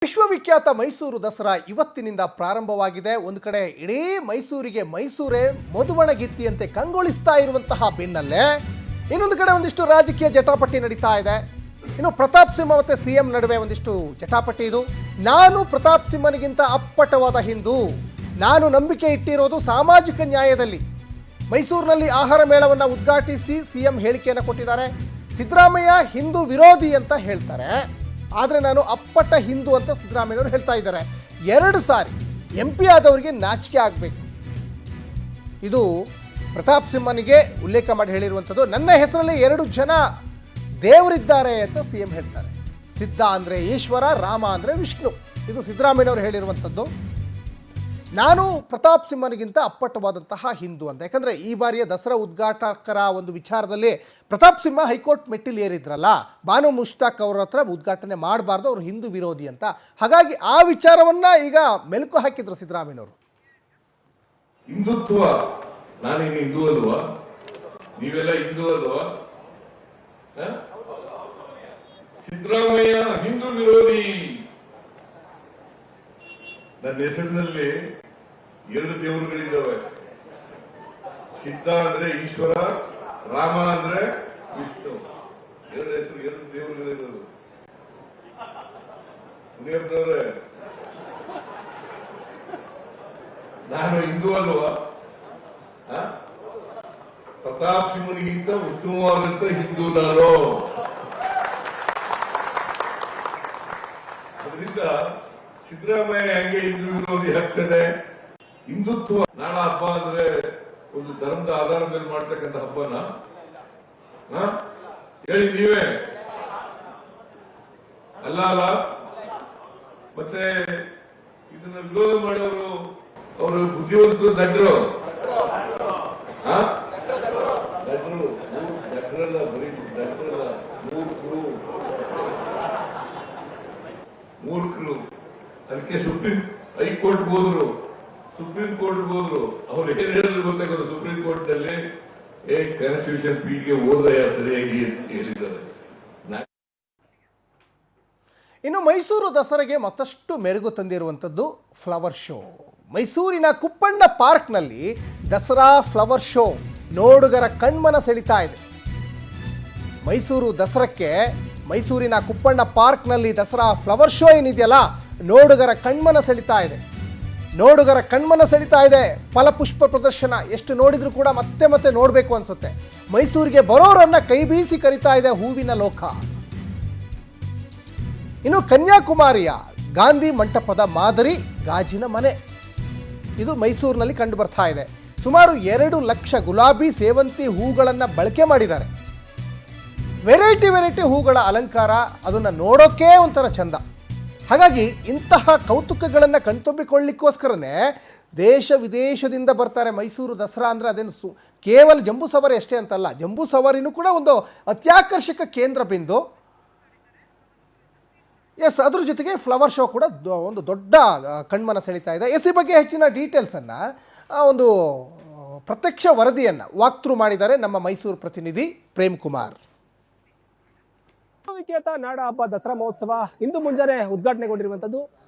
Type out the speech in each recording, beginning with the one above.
ವಿಶ್ವವಿಖ್ಯಾತ ಮೈಸೂರು ದಸರಾ ಇವತ್ತಿನಿಂದ ಪ್ರಾರಂಭವಾಗಿದೆ. ಒಂದು ಕಡೆ ಇಡೀ ಮೈಸೂರೇ ಮಧುವಣಗಿತ್ತಿಯಂತೆ ಕಂಗೊಳಿಸ್ತಾ ಇರುವಂತಹ ಬೆನ್ನಲ್ಲೇ ಇನ್ನೊಂದು ಕಡೆ ಒಂದಿಷ್ಟು ರಾಜಕೀಯ ಜಟಾಪಟಿ ನಡೀತಾ ಇದೆ. ಇನ್ನು ಪ್ರತಾಪ್ ಸಿಂಹ ಮತ್ತೆ ಸಿಎಂ ನಡುವೆ ಒಂದಿಷ್ಟು ಜಟಾಪಟಿ ಇದು. ನಾನು ಪ್ರತಾಪ್ ಸಿಂಹನಿಗಿಂತ ಅಪ್ಪಟವಾದ ಹಿಂದೂ, ನಾನು ನಂಬಿಕೆ ಇಟ್ಟಿರೋದು ಸಾಮಾಜಿಕ ನ್ಯಾಯದಲ್ಲಿ. ಮೈಸೂರಿನಲ್ಲಿ ಆಹಾರ ಮೇಳವನ್ನು ಉದ್ಘಾಟಿಸಿ ಸಿಎಂ ಹೇಳಿಕೆಯನ್ನು ಕೊಟ್ಟಿದ್ದಾರೆ. ಸಿದ್ದರಾಮಯ್ಯ ಹಿಂದೂ ವಿರೋಧಿ ಅಂತ ಹೇಳ್ತಾರೆ, ಆದರೆ ನಾನು ಅಪ್ಪಟ ಹಿಂದೂ ಅಂತ ಸಿದ್ದರಾಮಯ್ಯವರು ಹೇಳ್ತಾ ಇದ್ದಾರೆ. 2 ಸಾರಿ MP ಆದವರಿಗೆ ನಾಚಿಕೆ ಆಗಬೇಕು. ಇದು ಪ್ರತಾಪ್ ಸಿಂಹನಿಗೆ ಉಲ್ಲೇಖ ಮಾಡಿ ಹೇಳಿರುವಂಥದ್ದು. ನನ್ನ ಹೆಸರಲ್ಲಿ 2 ಜನ ದೇವರಿದ್ದಾರೆ ಅಂತ ಸಿಎಂ ಹೇಳ್ತಾರೆ. ಸಿದ್ಧ ಅಂದರೆ ಈಶ್ವರ, ರಾಮ ಅಂದರೆ ವಿಷ್ಣು. ಇದು ಸಿದ್ದರಾಮಯ್ಯವರು ಹೇಳಿರುವಂಥದ್ದು. ನಾನು ಪ್ರತಾಪ್ ಸಿಂಹನಿಗಿಂತ ಅಪ್ಪಟ್ಟವಾದಂತಹ ಹಿಂದೂ ಅಂತ. ಯಾಕಂದರೆ ಈ ಬಾರಿಯ ದಸರಾ ಉದ್ಘಾಟಕರ ಒಂದು ವಿಚಾರದಲ್ಲಿ ಪ್ರತಾಪ್ ಸಿಂಹ ಹೈಕೋರ್ಟ್ ಮೆಟ್ಟಿಲು ಏರಿದ್ರಲ್ಲ, ಬಾನು ಮುಷ್ತಾಕ್ ಅವರ ಹತ್ರ ಉದ್ಘಾಟನೆ ಮಾಡಬಾರ್ದು, ಅವರು ಹಿಂದೂ ವಿರೋಧಿ ಅಂತ. ಹಾಗಾಗಿ ಆ ವಿಚಾರವನ್ನು ಈಗ ಮೆಲುಕು ಹಾಕಿದ್ರು ಸಿದ್ದರಾಮಯ್ಯವರು. ಹಿಂದುತ್ವ, ನಾನೇನು ಹಿಂದೂ ಅಲ್ವಾ? ನೀವೆಲ್ಲ ಹಿಂದೂ ಅಲ್ವಾ? ಸಿದ್ದರಾಮಯ್ಯ ಹಿಂದೂ ವಿರೋಧಿ. ನನ್ನ ಹೆಸರಿನಲ್ಲಿ 2 ದೇವರುಗಳಿದ್ದಾವೆ. ಸಿದ್ಧ ಅಂದ್ರೆ ಈಶ್ವರ, ರಾಮ ಅಂದ್ರೆ ವಿಷ್ಣು. 2 ಹೆಸರು, 2 ದೇವರುಗಳಿರೋದು. ಮುನಿಯಪ್ಪನವ್ರೆ, ನಾನು ಹಿಂದೂ ಅಲ್ವಾ? ಪ್ರತಾಪ್ ಸಿಂಹನಿಗಿಂತ ಉತ್ತಮವಾದಂತ ಹಿಂದೂ ನಾನು. ಅದರಿಂದ ಸಿದ್ದರಾಮಯ್ಯ ಹೆಂಗೆ ಹಿಂದೂ ವಿರೋಧಿ ಆಗ್ತದೆ? ಹಿಂದುತ್ವ ನಾಡ ಹಬ್ಬ ಅಂದ್ರೆ ಒಂದು ಧರ್ಮದ ಆಧಾರದ ಮೇಲೆ ಮಾಡ್ತಕ್ಕಂಥ ಹಬ್ಬನ ಹೇಳಿ ನೀವೇ ಅಲ್ಲ. ಮತ್ತೆ ಇದನ್ನ ವಿರೋಧ ಮಾಡೋರು ಅವರು ಬುದ್ಧಿವಂತರು, ದಡ್ಡರು. ದಡ್ಡರಲ್ಲ, ಬರೀ ದಡ್ಡರಲ್ಲ, ಮೂರ್ಖರು. ಅದಕ್ಕೆ ಹೈಕೋರ್ಟ್ ಹೋದ್ರು, ಸುಪ್ರೀಂ ಕೋರ್ಟ್ ಹೋದ್ರು. ಅವ್ರು ಏನ್ ಹೇಳಿದ್ರು ಗೊತ್ತಾಗೋದು, ಸುಪ್ರೀಂ ಕೋರ್ಟ್ ನಲ್ಲಿ ಕಾನ್ಸ್ಟಿಟ್ಯೂಷನ್ ಪೀಠಿಗೆ ಹೋದ್ರಯ್ಯ ಸರಿಯಾಗಿ ಅಂತ ಹೇಳಿದ್ದಾರೆ. ಇನ್ನು ಮೈಸೂರು ದಸರೆಗೆ ಮತ್ತಷ್ಟು ಮೆರುಗು ತಂದಿರುವಂಥದ್ದು ಫ್ಲವರ್ ಶೋ. ಮೈಸೂರಿನ ಕುಪ್ಪಣ್ಣ ಪಾರ್ಕ್ನಲ್ಲಿ ದಸರಾ ಫ್ಲವರ್ ಶೋ ನೋಡುಗರ ಕಣ್ಮನ ಸೆಳೀತಾ ಇದೆ. ಮೈಸೂರು ದಸರಕ್ಕೆ ಮೈಸೂರಿನ ಕುಪ್ಪಣ್ಣ ಪಾರ್ಕ್ನಲ್ಲಿ ದಸರಾ ಫ್ಲವರ್ ಶೋ ಏನಿದೆಯಲ್ಲ, ನೋಡುಗರ ಕಣ್ಮನ ಸೆಳೀತಾ ಇದೆ. ಫಲಪುಷ್ಪ ಪ್ರದರ್ಶನ ಎಷ್ಟು ನೋಡಿದ್ರು ಕೂಡ ಮತ್ತೆ ನೋಡಬೇಕು ಅನ್ಸುತ್ತೆ. ಮೈಸೂರಿಗೆ ಬರೋರನ್ನ ಕೈ ಬೀಸಿ ಕರೀತಾ ಇದೆ ಹೂವಿನ ಲೋಕ. ಇನ್ನು ಕನ್ಯಾಕುಮಾರಿಯ ಗಾಂಧಿ ಮಂಟಪದ ಮಾದರಿ ಗಾಜಿನ ಮನೆ ಇದು ಮೈಸೂರಿನಲ್ಲಿ ಕಂಡು ಬರ್ತಾ ಇದೆ. ಸುಮಾರು 2 ಲಕ್ಷ ಗುಲಾಬಿ, ಸೇವಂತಿ ಹೂಗಳನ್ನು ಬಳಕೆ ಮಾಡಿದ್ದಾರೆ. ವೆರೈಟಿ ಹೂಗಳ ಅಲಂಕಾರ, ಅದನ್ನು ನೋಡೋಕೆ ಒಂಥರ ಚಂದ. ಹಾಗಾಗಿ ಇಂತಹ ಕೌತುಕಗಳನ್ನು ಕಣ್ತುಂಬಿಕೊಳ್ಳಿಕ್ಕೋಸ್ಕರನೇ ದೇಶ ವಿದೇಶದಿಂದ ಬರ್ತಾರೆ. ಮೈಸೂರು ದಸರಾ ಅಂದರೆ ಅದೇನು ಕೇವಲ ಜಂಬೂ ಸವಾರಿ ಅಷ್ಟೇ ಅಂತಲ್ಲ, ಜಂಬೂ ಸವಾರಿನೂ ಕೂಡ ಒಂದು ಅತ್ಯಾಕರ್ಷಕ ಕೇಂದ್ರ ಬಿಂದು. ಅದ್ರ ಜೊತೆಗೆ ಫ್ಲವರ್ ಶೋ ಕೂಡ ಒಂದು ದೊಡ್ಡ ಕಣ್ಮನ ಸೆಳೀತಾ ಇದೆ. ಈ ಬಗ್ಗೆ ಹೆಚ್ಚಿನ ಡೀಟೇಲ್ಸನ್ನು, ಒಂದು ಪ್ರತ್ಯಕ್ಷ ವರದಿಯನ್ನು ವಾಕ್ ಥ್ರೂ ಮಾಡಿದ್ದಾರೆ ನಮ್ಮ ಮೈಸೂರು ಪ್ರತಿನಿಧಿ ಪ್ರೇಮ್ ಕುಮಾರ್. ವಿಖ್ಯಾತ ನಾಡ ಹಬ್ಬ ದಸರಾ ಮಹೋತ್ಸವ ಇಂದು ಮುಂಜಾನೆ ಉದ್ಘಾಟನೆಗೊಂಡಿರುವಂತದ್ದು.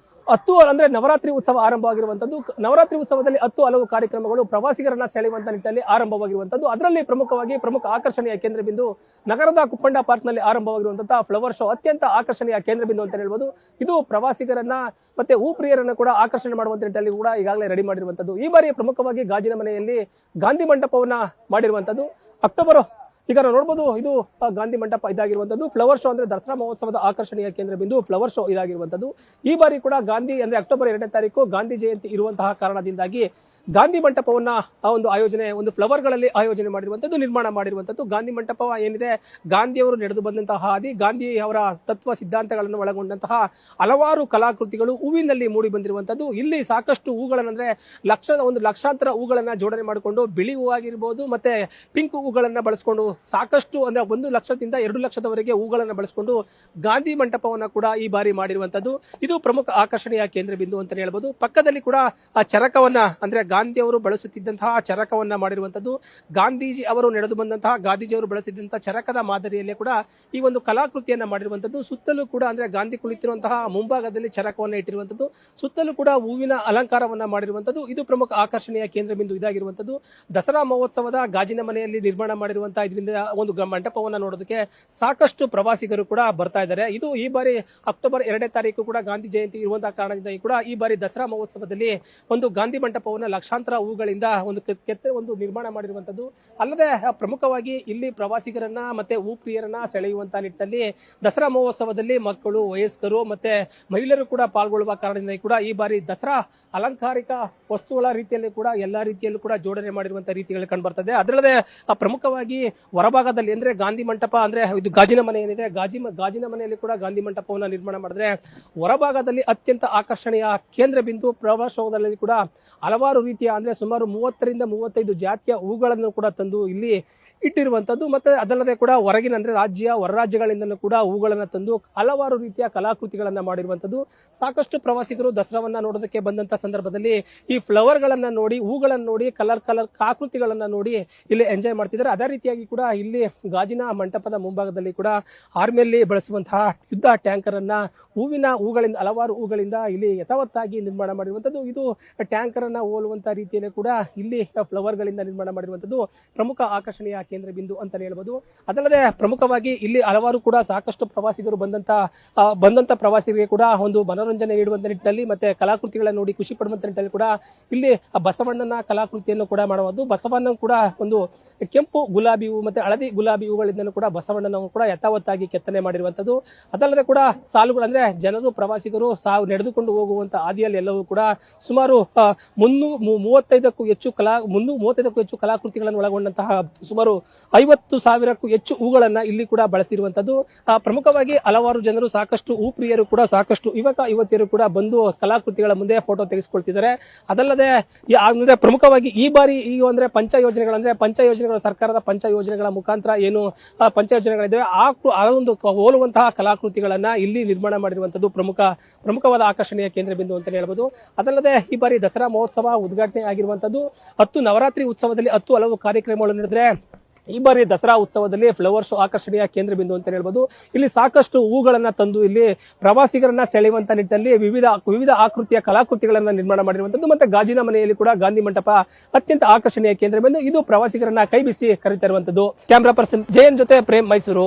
10 ಅಂದ್ರೆ ನವರಾತ್ರಿ ಉತ್ಸವ ಆರಂಭವಾಗಿರುವಂತದ್ದು. ನವರಾತ್ರಿ ಉತ್ಸವದಲ್ಲಿ 10 ಹಲವು ಕಾರ್ಯಕ್ರಮಗಳು ಪ್ರವಾಸಿಗರನ್ನ ಸೆಳೆಯುವಂತ ನಿಟ್ಟಿನಲ್ಲಿ ಆರಂಭವಾಗಿರುವಂತದ್ದು. ಅದರಲ್ಲಿ ಪ್ರಮುಖ ಆಕರ್ಷಣೆಯ ಕೇಂದ್ರ ಬಿಂದು ನಗರದ ಕುಪ್ಪಣ್ಣ ಪಾರ್ಕ್ ನಲ್ಲಿ ಆರಂಭವಾಗಿರುವಂತಹ ಫ್ಲವರ್ ಶೋ ಅತ್ಯಂತ ಆಕರ್ಷಣೀಯ ಕೇಂದ್ರ ಬಿಂದು ಅಂತ ಹೇಳ್ಬೋದು. ಇದು ಪ್ರವಾಸಿಗರನ್ನ ಮತ್ತೆ ಹೂಪ್ರಿಯರನ್ನ ಕೂಡ ಆಕರ್ಷಣೆ ಮಾಡುವಂತ ನಿಟ್ಟಿನಲ್ಲಿ ಕೂಡ ಈಗಾಗಲೇ ರೆಡಿ ಮಾಡಿರುವಂತದ್ದು. ಈ ಬಾರಿ ಪ್ರಮುಖವಾಗಿ ಗಾಜಿನ ಮನೆಯಲ್ಲಿ ಗಾಂಧಿ ಮಂಟಪವನ್ನ ಮಾಡಿರುವಂತದ್ದು. ಈಗ ನಾವು ನೋಡಬಹುದು, ಇದು ಗಾಂಧಿ ಮಂಟಪ ಇದಾಗಿರುವಂತದ್ದು. ಫ್ಲವರ್ ಶೋ ಅಂದ್ರೆ ದಸರಾ ಮಹೋತ್ಸವದ ಆಕರ್ಷಣೀಯ ಕೇಂದ್ರ ಬಿಂದು ಫ್ಲವರ್ ಶೋ ಇದಾಗಿರುವಂತದ್ದು. ಈ ಬಾರಿ ಕೂಡ ಗಾಂಧಿ ಅಂದ್ರೆ ಅಕ್ಟೋಬರ್ 2ನೇ ತಾರೀಕು ಗಾಂಧಿ ಜಯಂತಿ ಇರುವಂತಹ ಕಾರಣದಿಂದಾಗಿ ಗಾಂಧಿ ಮಂಟಪವನ್ನ ಒಂದು ಆಯೋಜನೆ, ಒಂದು ಫ್ಲವರ್ಗಳಲ್ಲಿ ಆಯೋಜನೆ ಮಾಡಿರುವಂತದ್ದು, ನಿರ್ಮಾಣ ಮಾಡಿರುವಂತದ್ದು. ಗಾಂಧಿ ಮಂಟಪ ಏನಿದೆ, ಗಾಂಧಿಯವರು ನಡೆದು ಬಂದಂತಹ ಹಾದಿ, ಗಾಂಧಿ ಅವರ ತತ್ವ ಸಿದ್ಧಾಂತಗಳನ್ನು ಒಳಗೊಂಡಂತಹ ಹಲವಾರು ಕಲಾಕೃತಿಗಳು ಹೂವಿನಲ್ಲಿ ಮೂಡಿ ಬಂದಿರುವಂತದ್ದು. ಇಲ್ಲಿ ಸಾಕಷ್ಟು ಹೂಗಳನ್ನಂದ್ರೆ ಲಕ್ಷಾಂತರ ಹೂಗಳನ್ನ ಜೋಡಣೆ ಮಾಡಿಕೊಂಡು, ಬಿಳಿ ಹೂ ಆಗಿರ್ಬೋದು ಮತ್ತೆ ಪಿಂಕ್ ಹೂಗಳನ್ನ ಬಳಸಿಕೊಂಡು ಸಾಕಷ್ಟು ಅಂದ್ರೆ 1 ಲಕ್ಷದಿಂದ 2 ಲಕ್ಷದವರೆಗೆ ಹೂಗಳನ್ನ ಬಳಸಿಕೊಂಡು ಗಾಂಧಿ ಮಂಟಪವನ್ನ ಕೂಡ ಈ ಬಾರಿ ಮಾಡಿರುವಂತದ್ದು. ಇದು ಪ್ರಮುಖ ಆಕರ್ಷಣೆಯ ಕೇಂದ್ರ ಬಿಂದು ಅಂತ ಹೇಳ್ಬೋದು. ಪಕ್ಕದಲ್ಲಿ ಕೂಡ ಆ ಚರಕವನ್ನ ಅಂದ್ರೆ ಗಾಂಧಿಯವರು ಬಳಸುತ್ತಿದ್ದಂತಹ ಚರಕವನ್ನ ಮಾಡಿರುವಂತದ್ದು, ಗಾಂಧೀಜಿ ಅವರು ನಡೆದು ಬಂದಂತಹ ಗಾಂಧೀಜಿಯವರು ಬಳಸಿದಂತಹ ಚರಕದ ಮಾದರಿಯಲ್ಲೇ ಕೂಡ ಈ ಒಂದು ಕಲಾಕೃತಿಯನ್ನ ಮಾಡಿರುವಂತದ್ದು. ಸುತ್ತಲೂ ಕೂಡ ಅಂದ್ರೆ ಗಾಂಧಿ ಕುಳಿತಿರುವಂತಹ ಮುಂಭಾಗದಲ್ಲಿ ಚರಕವನ್ನ ಇಟ್ಟಿರುವಂತದ್ದು, ಸುತ್ತಲೂ ಕೂಡ ಹೂವಿನ ಅಲಂಕಾರವನ್ನ ಮಾಡಿರುವಂತದ್ದು. ಇದು ಪ್ರಮುಖ ಆಕರ್ಷಣೆಯ ಕೇಂದ್ರ ಬಿಂದು ಇದಾಗಿರುವಂತದ್ದು. ದಸರಾ ಮಹೋತ್ಸವದ ಗಾಜಿನ ಮನೆಯಲ್ಲಿ ನಿರ್ಮಾಣ ಮಾಡಿರುವಂತಹ ಇದರಿಂದ ಒಂದು ಮಂಟಪವನ್ನ ನೋಡೋದಕ್ಕೆ ಸಾಕಷ್ಟು ಪ್ರವಾಸಿಗರು ಕೂಡ ಬರ್ತಾ ಇದ್ದಾರೆ. ಇದು ಈ ಬಾರಿ ಅಕ್ಟೋಬರ್ 2ನೇ ತಾರೀಕು ಕೂಡ ಗಾಂಧಿ ಜಯಂತಿ ಇರುವಂತಹ ಕಾರಣದಿಂದ ಕೂಡ ಈ ಬಾರಿ ದಸರಾ ಮಹೋತ್ಸವದಲ್ಲಿ ಒಂದು ಗಾಂಧಿ ಮಂಟಪವನ್ನು ಲಕ್ಷಾಂತರ ಹೂಗಳಿಂದ ಒಂದು ನಿರ್ಮಾಣ ಮಾಡಿರುವಂತದ್ದು. ಅಲ್ಲದೆ ಪ್ರಮುಖವಾಗಿ ಇಲ್ಲಿ ಪ್ರವಾಸಿಗರನ್ನ ಮತ್ತೆ ಹೂ ಪ್ರಿಯರನ್ನ ಸೆಳೆಯುವಂತಹ ನಿಟ್ಟಿನಲ್ಲಿ ದಸರಾ ಮಹೋತ್ಸವದಲ್ಲಿ ಮಕ್ಕಳು, ವಯಸ್ಕರು ಮತ್ತೆ ಮಹಿಳೆಯರು ಕೂಡ ಪಾಲ್ಗೊಳ್ಳುವ ಕಾರಣದಿಂದ ಕೂಡ ಈ ಬಾರಿ ದಸರಾ ಅಲಂಕಾರಿಕ ವಸ್ತುಗಳ ರೀತಿಯಲ್ಲಿ ಕೂಡ ಎಲ್ಲಾ ರೀತಿಯಲ್ಲೂ ಕೂಡ ಜೋಡಣೆ ಮಾಡಿರುವಂತಹ ರೀತಿಗಳು ಕಂಡು ಬರ್ತದೆ. ಅದಲ್ಲದೆ ಪ್ರಮುಖವಾಗಿ ಹೊರಭಾಗದಲ್ಲಿ ಅಂದ್ರೆ ಗಾಂಧಿ ಮಂಟಪ ಅಂದ್ರೆ ಇದು ಗಾಜಿನ ಮನೆ ಏನಿದೆ, ಗಾಜಿನ ಮನೆಯಲ್ಲಿ ಕೂಡ ಗಾಂಧಿ ಮಂಟಪವನ್ನು ನಿರ್ಮಾಣ ಮಾಡಿದ್ರೆ ಹೊರಭಾಗದಲ್ಲಿ ಅತ್ಯಂತ ಆಕರ್ಷಣೆಯ ಕೇಂದ್ರ ಬಿಂದು ಪ್ರವಾಸೋದ್ಯಮದಲ್ಲಿ ಕೂಡ ಹಲವಾರು ರೀತಿಯ ಅಂದ್ರೆ ಸುಮಾರು 30 ರಿಂದ 35 ಜಾತಿಯ ಹೂಗಳನ್ನು ಕೂಡ ತಂದು ಇಲ್ಲಿ ಇಟ್ಟಿರುವಂತದ್ದು. ಮತ್ತೆ ಅದಲ್ಲದೆ ಕೂಡ ಹೊರಗಿನ ಅಂದ್ರೆ ಹೊರ ರಾಜ್ಯಗಳಿಂದಲೂ ಕೂಡ ಹೂಗಳನ್ನ ತಂದು ಹಲವಾರು ರೀತಿಯ ಕಲಾಕೃತಿಗಳನ್ನ ಮಾಡಿರುವಂತದ್ದು. ಸಾಕಷ್ಟು ಪ್ರವಾಸಿಗರು ದಸರಾವನ್ನ ನೋಡೋದಕ್ಕೆ ಬಂದಂತ ಸಂದರ್ಭದಲ್ಲಿ ಈ ಫ್ಲವರ್ ಗಳನ್ನ ನೋಡಿ, ಹೂಗಳನ್ನ ನೋಡಿ, ಕಲರ್ ಆಕೃತಿಗಳನ್ನ ನೋಡಿ ಇಲ್ಲಿ ಎಂಜಾಯ್ ಮಾಡ್ತಿದ್ದಾರೆ. ಅದೇ ರೀತಿಯಾಗಿ ಕೂಡ ಇಲ್ಲಿ ಗಾಜಿನ ಮಂಟಪದ ಮುಂಭಾಗದಲ್ಲಿ ಕೂಡ ಆರ್ಮಿಯಲ್ಲಿ ಬಳಸುವಂತಹ ಯುದ್ಧ ಟ್ಯಾಂಕರ್ ಅನ್ನ ಹೂಗಳಿಂದ ಹಲವಾರು ಹೂಗಳಿಂದ ಇಲ್ಲಿ ಯಥಾವತ್ತಾಗಿ ನಿರ್ಮಾಣ ಮಾಡಿರುವಂತದ್ದು. ಇದು ಟ್ಯಾಂಕರ್ ಅನ್ನ ಹೋಲುವಂತಹ ರೀತಿಯಲ್ಲಿ ಕೂಡ ಇಲ್ಲಿ ಫ್ಲವರ್ ಗಳಿಂದ ನಿರ್ಮಾಣ ಮಾಡಿರುವಂತದ್ದು ಪ್ರಮುಖ ಆಕರ್ಷಣೆಯ ಕೇಂದ್ರ ಬಿಂದು ಅಂತಾನೆ ಹೇಳ್ಬೋದು. ಅದಲ್ಲದೆ ಪ್ರಮುಖವಾಗಿ ಇಲ್ಲಿ ಹಲವಾರು ಕೂಡ ಸಾಕಷ್ಟು ಪ್ರವಾಸಿಗರು ಬಂದಂತ ಪ್ರವಾಸಿಗರಿಗೆ ಕೂಡ ಒಂದು ಮನೋರಂಜನೆ ನೀಡುವಂತ ನಿಟ್ಟಿನಲ್ಲಿ ಮತ್ತೆ ಕಲಾಕೃತಿಗಳನ್ನ ನೋಡಿ ಖುಷಿ ಪಡುವಂತ ನಿಟ್ಟಿನಲ್ಲಿ ಕೂಡ ಇಲ್ಲಿ ಬಸವಣ್ಣನ ಕಲಾಕೃತಿಯನ್ನು ಕೂಡ ಮಾಡಬಹುದು. ಬಸವಣ್ಣ ಕೂಡ ಒಂದು ಕೆಂಪು ಗುಲಾಬಿ ಹೂ ಮತ್ತೆ ಹಳದಿ ಗುಲಾಬಿ ಹೂಗಳಿಂದ ಕೂಡ ಬಸವಣ್ಣನ ಕೂಡ ಯಥಾವತ್ತಾಗಿ ಕೆತ್ತನೆ ಮಾಡಿರುವಂತದ್ದು. ಅದಲ್ಲದೆ ಕೂಡ ಸಾಲುಗಳು ಅಂದ್ರೆ ಜನರು ಪ್ರವಾಸಿಗರು ನಡೆದುಕೊಂಡು ಹೋಗುವಂತ ಹಾದಿಯಲ್ಲಿ ಎಲ್ಲವೂ ಕೂಡ ಸುಮಾರು 335ಕ್ಕೂ ಹೆಚ್ಚು ಕಲಾಕೃತಿಗಳನ್ನು ಒಳಗೊಂಡಂತಹ ಸುಮಾರು 50,000ಕ್ಕೂ ಹೆಚ್ಚು ಹೂಗಳನ್ನ ಇಲ್ಲಿ ಕೂಡ ಬಳಸಿರುವಂತದ್ದು. ಪ್ರಮುಖವಾಗಿ ಹಲವಾರು ಜನರು ಸಾಕಷ್ಟು ಹೂ ಪ್ರಿಯರು ಕೂಡ ಸಾಕಷ್ಟು ಯುವತಿಯರು ಕೂಡ ಬಂದು ಕಲಾಕೃತಿಗಳ ಮುಂದೆ ಫೋಟೋ ತೆಗೆಸಿಕೊಳ್ತಿದ್ದಾರೆ. ಅದಲ್ಲದೆ ಅಂದ್ರೆ ಪ್ರಮುಖವಾಗಿ ಈ ಬಾರಿ ಈಗ ಅಂದ್ರೆ ಪಂಚ ಯೋಜನೆಗಳು ಸರ್ಕಾರದ ಪಂಚ ಯೋಜನೆಗಳ ಮುಖಾಂತರ ಏನು ಪಂಚ ಯೋಜನೆಗಳಿದ್ದಾವೆ ಆ ಒಂದು ಹೋಲುವಂತಹ ಕಲಾಕೃತಿಗಳನ್ನ ಇಲ್ಲಿ ನಿರ್ಮಾಣ ಮಾಡಿರುವಂತದ್ದು ಪ್ರಮುಖವಾದ ಆಕರ್ಷಣೆಯ ಕೇಂದ್ರ ಬಿಂದು ಅಂತ ಹೇಳ್ಬೋದು. ಅದಲ್ಲದೆ ಈ ಬಾರಿ ದಸರಾ ಮಹೋತ್ಸವ ಉದ್ಘಾಟನೆ ಆಗಿರುವಂತದ್ದು 10 ನವರಾತ್ರಿ ಉತ್ಸವದಲ್ಲಿ 10 ಹಲವು ಕಾರ್ಯಕ್ರಮಗಳು ನಡೆದ್ರೆ ಈ ಬಾರಿ ದಸರಾ ಉತ್ಸವದಲ್ಲಿ ಫ್ಲವರ್ ಶೋ ಆಕರ್ಷಣೆಯ ಕೇಂದ್ರ ಬಿಂದು ಅಂತ ಹೇಳ್ಬೋದು. ಇಲ್ಲಿ ಸಾಕಷ್ಟು ಹೂಗಳನ್ನ ತಂದು ಇಲ್ಲಿ ಪ್ರವಾಸಿಗರನ್ನ ಸೆಳೆಯುವಂತ ನಿಟ್ಟಿನಲ್ಲಿ ವಿವಿಧ ಆಕೃತಿಯ ಕಲಾಕೃತಿಗಳನ್ನ ನಿರ್ಮಾಣ ಮಾಡಿರುವಂತದ್ದು. ಮತ್ತೆ ಗಾಜಿನ ಮನೆಯಲ್ಲಿ ಕೂಡ ಗಾಂಧಿ ಮಂಟಪ ಅತ್ಯಂತ ಆಕರ್ಷಣೆಯ ಕೇಂದ್ರ ಬಿಂದು. ಇದು ಪ್ರವಾಸಿಗರನ್ನ ಕೈ ಬಿಸಿ ಕರೀತಾ ಇರುವಂತದ್ದು. ಕ್ಯಾಮರಾ ಪರ್ಸನ್ ಜಯನ್ ಜೊತೆ ಪ್ರೇಮ್, ಮೈಸೂರು.